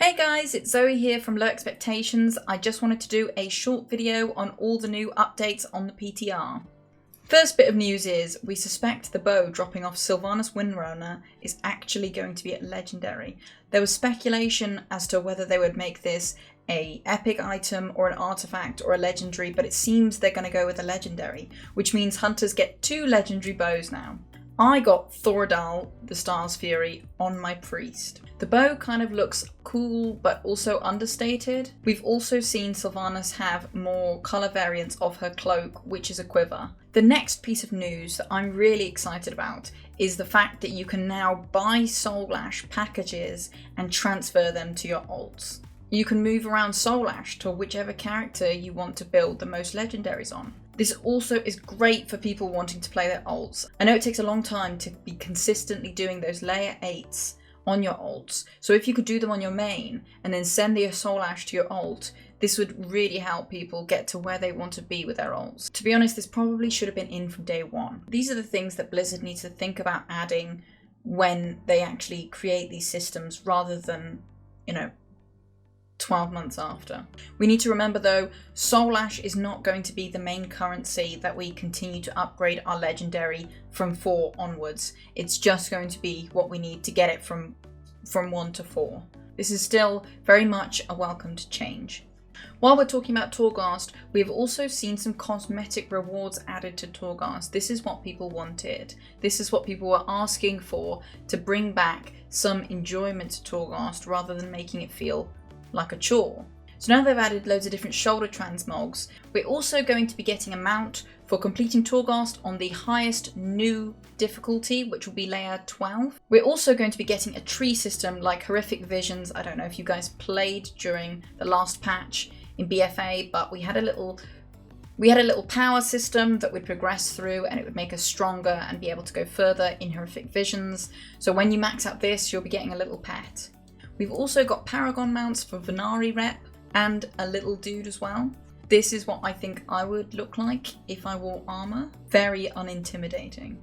Hey guys, it's Zoe here from Low Expectations. I just wanted to do a short video on all the new updates on the PTR. First bit of news is, we suspect the bow dropping off Sylvanas Windrunner is actually going to be at Legendary. There was speculation as to whether they would make this a epic item or an artifact or a legendary, but it seems they're going to go with a legendary, which means hunters get 2 legendary bows now. I got Thoradal, the Star's Fury, on my priest. The bow kind of looks cool, but also understated. We've also seen Sylvanas have more colour variants of her cloak, which is a quiver. The next piece of news that I'm really excited about is the fact that you can now buy Soul Ash packages and transfer them to your alts. You can move around Soul Ash to whichever character you want to build the most legendaries on. This also is great for people wanting to play their alts. I know it takes a long time to be consistently doing those layer 8s on your alts, so if you could do them on your main and then send the Soul Ash to your alt, this would really help people get to where they want to be with their alts. To be honest, this probably should have been in from day one. These are the things that Blizzard needs to think about adding when they actually create these systems rather than, 12 months after. We need to remember though, Soul Ash is not going to be the main currency that we continue to upgrade our legendary from 4 onwards. It's just going to be what we need to get it from 1 to 4. This is still very much a welcomed change. While we're talking about Torghast, we've also seen some cosmetic rewards added to Torghast. This is what people wanted. This is what people were asking for, to bring back some enjoyment to Torghast rather than making it feel like a chore. So now they've added loads of different shoulder transmogs. We're also going to be getting a mount for completing Torghast on the highest new difficulty, which will be layer 12. We're also going to be getting a tree system like Horrific Visions. I don't know if you guys played during the last patch in BFA, but we had a little power system that would progress through and it would make us stronger and be able to go further in Horrific Visions. So when you max out this, you'll be getting a little pet. We've also got Paragon mounts for Venari rep and a little dude as well. This is what I think I would look like if I wore armor. Very unintimidating.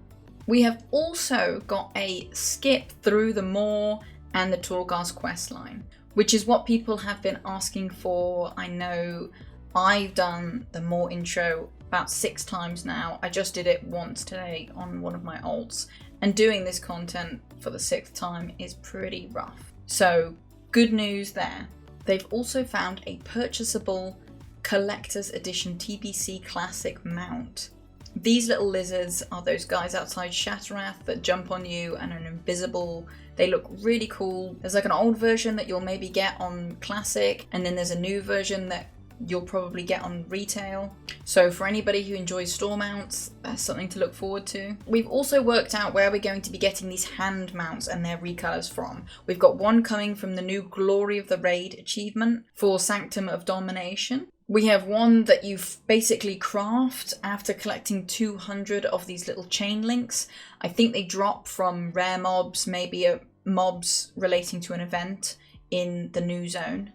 We have also got a skip through the Maw and the Torghast questline, which is what people have been asking for. I know I've done the Maw intro about 6 times now. I just did it once today on one of my alts, and doing this content for the 6th time is pretty rough. So good news there. They've also found a purchasable Collectors Edition TBC Classic mount. These little lizards are those guys outside Shattrath that jump on you and are invisible. They look really cool. There's like an old version that you'll maybe get on Classic, and then there's a new version that you'll probably get on retail. So for anybody who enjoys store mounts, that's something to look forward to. We've also worked out where we're going to be getting these hand mounts and their recolors from. We've got one coming from the new Glory of the Raid achievement for Sanctum of Domination. We have one that you basically craft after collecting 200 of these little chain links. I think they drop from rare mobs, maybe mobs relating to an event in the new zone.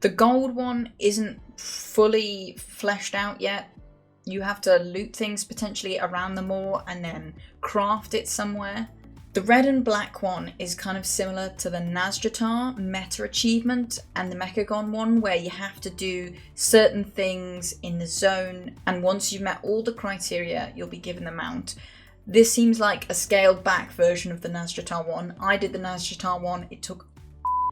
The gold one isn't fully fleshed out yet. You have to loot things potentially around the Maw and then craft it somewhere. The red and black one is kind of similar to the Nazjatar meta achievement and the Mechagon one, where you have to do certain things in the zone, and once you've met all the criteria, you'll be given the mount. This seems like a scaled back version of the Nazjatar one. I did the Nazjatar one, it took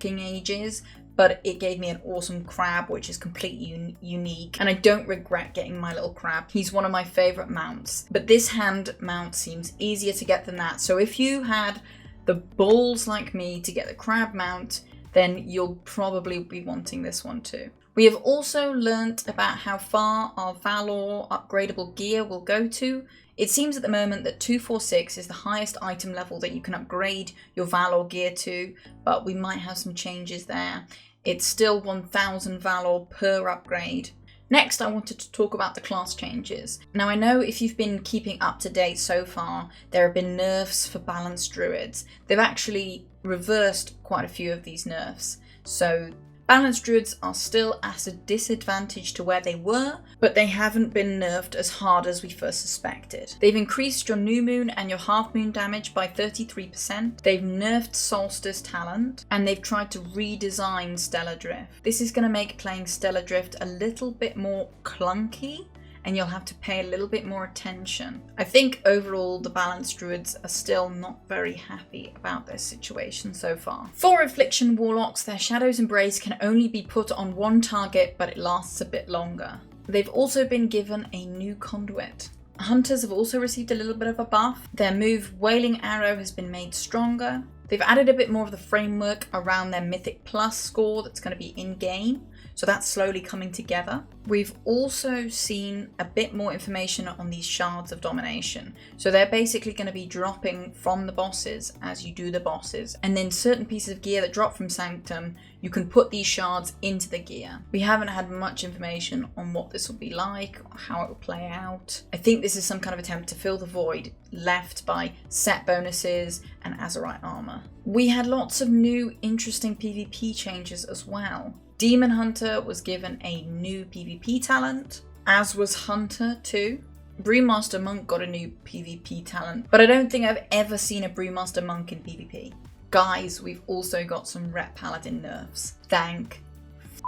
ages, but it gave me an awesome crab, which is completely unique, and I don't regret getting my little crab. He's one of my favourite mounts. But this hand mount seems easier to get than that, so if you had the balls like me to get the crab mount, then you'll probably be wanting this one too. We have also learnt about how far our Valour upgradable gear will go to. It seems at the moment that 246 is the highest item level that you can upgrade your Valour gear to, but we might have some changes there. It's still 1000 Valour per upgrade. Next, I wanted to talk about the class changes. Now, I know if you've been keeping up to date so far, there have been nerfs for balanced druids. They've actually reversed quite a few of these nerfs. So Balanced Druids are still at a disadvantage to where they were, but they haven't been nerfed as hard as we first suspected. They've increased your New Moon and your Half Moon damage by 33%, they've nerfed Solstice Talent, and they've tried to redesign Stellar Drift. This is going to make playing Stellar Drift a little bit more clunky, and you'll have to pay a little bit more attention. I think overall the Balanced Druids are still not very happy about their situation so far. For Affliction Warlocks, their Shadow's Embrace can only be put on one target, but it lasts a bit longer. They've also been given a new conduit. Hunters have also received a little bit of a buff. Their move Wailing Arrow has been made stronger. They've added a bit more of the framework around their Mythic Plus score that's going to be in-game, so that's slowly coming together. We've also seen a bit more information on these Shards of Domination. So they're basically going to be dropping from the bosses as you do the bosses, and then certain pieces of gear that drop from Sanctum, you can put these shards into the gear. We haven't had much information on what this will be like, or how it will play out. I think this is some kind of attempt to fill the void left by set bonuses and Azerite armor. We had lots of new interesting PvP changes as well. Demon Hunter was given a new PvP talent, as was Hunter too. Brewmaster Monk got a new PvP talent, but I don't think I've ever seen a Brewmaster Monk in PvP. Guys, we've also got some Ret Paladin nerfs. Thank f***.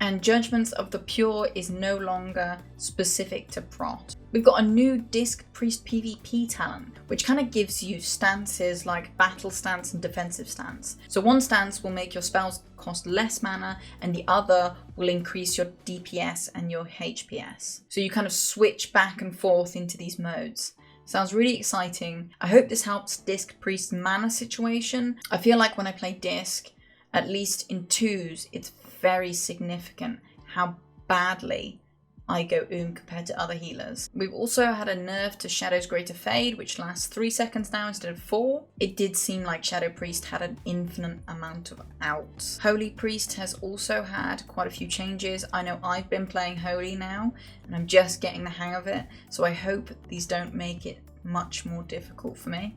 And Judgments of the Pure is no longer specific to Prot. We've got a new Disc Priest PvP talent, which kind of gives you stances like Battle Stance and Defensive Stance. So one stance will make your spells cost less mana, and the other will increase your DPS and your HPS. So you kind of switch back and forth into these modes. Sounds really exciting. I hope this helps Disc Priest's mana situation. I feel like when I play Disc, at least in twos, it's very significant how badly I go compared to other healers. We've also had a nerf to Shadow's Greater Fade, which lasts 3 seconds now instead of 4. It did seem like Shadow Priest had an infinite amount of outs. Holy Priest has also had quite a few changes. I know I've been playing Holy now, and I'm just getting the hang of it, so I hope these don't make it much more difficult for me.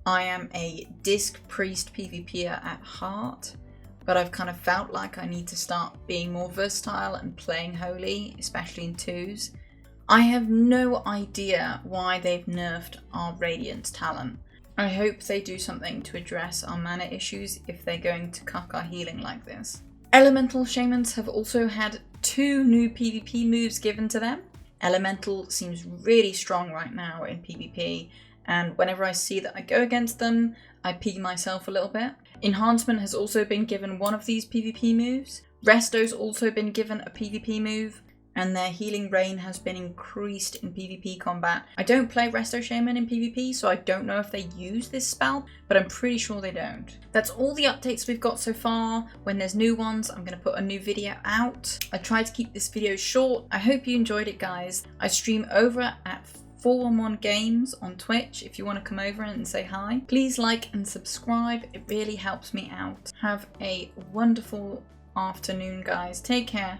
I am a Disc Priest PvPer at heart, but I've kind of felt like I need to start being more versatile and playing Holy, especially in twos. I have no idea why they've nerfed our Radiance talent. I hope they do something to address our mana issues if they're going to cuck our healing like this. Elemental Shamans have also had 2 new PvP moves given to them. Elemental seems really strong right now in PvP, and whenever I see that I go against them, I pee myself a little bit. Enhancement has also been given one of these PvP moves. Resto's also been given a PvP move, and their Healing Rain has been increased in PvP combat. I don't play Resto Shaman in PvP, so I don't know if they use this spell, but I'm pretty sure they don't. That's all the updates we've got so far. When there's new ones, I'm going to put a new video out. I tried to keep this video short. I hope you enjoyed it, guys. I stream over at 411 Games on Twitch if you want to come over and say hi. Please like and subscribe, it really helps me out. Have a wonderful afternoon, guys. Take care.